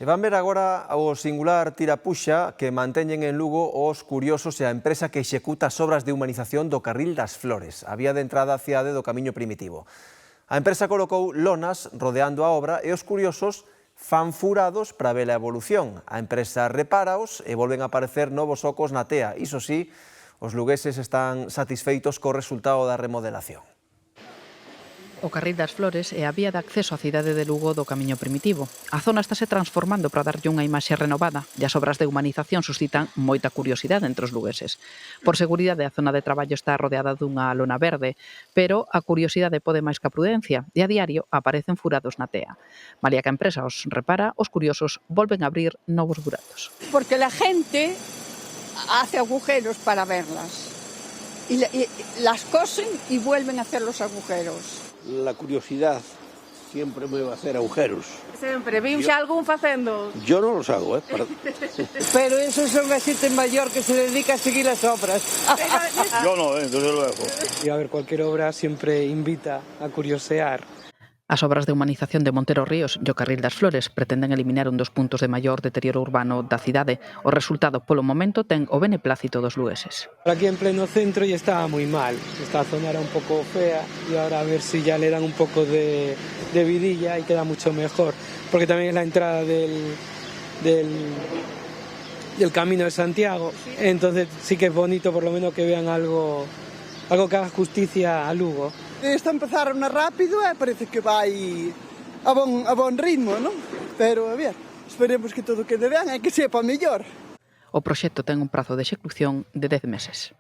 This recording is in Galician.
E van ver agora o singular tirapuxa que manteñen en Lugo os curiosos e a empresa que executa as obras de humanización do Carril das Flores, a vía de entrada á cidade do Camiño Primitivo. A empresa colocou lonas rodeando a obra e os curiosos fan furados para ver a evolución. A empresa repáraos e volven a aparecer novos ocos na tea. Iso sí, os lugueses están satisfeitos co resultado da remodelación. O Carril das Flores é a vía de acceso á cidade de Lugo do Camiño Primitivo. A zona estáse transformando para darlle unha imaxe renovada e as obras de humanización suscitan moita curiosidade entre os lugueses. Por seguridade, a zona de traballo está rodeada dunha lona verde, pero a curiosidade pode máis que a prudencia e a diario aparecen furados na tea. Malia que a empresa os repara, os curiosos volven a abrir novos buratos. Porque la gente hace agujeros para verlas y las cosen y vuelven a hacer los agujeros. La curiosidad siempre me va a hacer agujeros. Sempre, vimos algún facendo. Yo no los hago, Pero esos son a xente maior que se dedica a seguir as obras. Yo no, desde luego. Y a ver, cualquier obra siempre invita a curiosear. As obras de humanización de Montero Ríos e o Carril das Flores pretenden eliminar un dos puntos de maior deterioro urbano da cidade. O resultado, polo momento, ten o beneplácito dos lugueses. Aquí en pleno centro ya estaba muy mal. Esta zona era un poco fea y ahora a ver si ya le dan un poco de vidilla y queda mucho mejor. Porque también es la entrada del Camino de Santiago. Entonces sí que es bonito por lo menos que vean algo que haga justicia a Lugo. Esta empezaron rápido e parece que vai a bon ritmo, non? Pero, a ver, esperemos que todo quede ben e que sepa mellor. O proxecto ten un prazo de execución de 10 meses.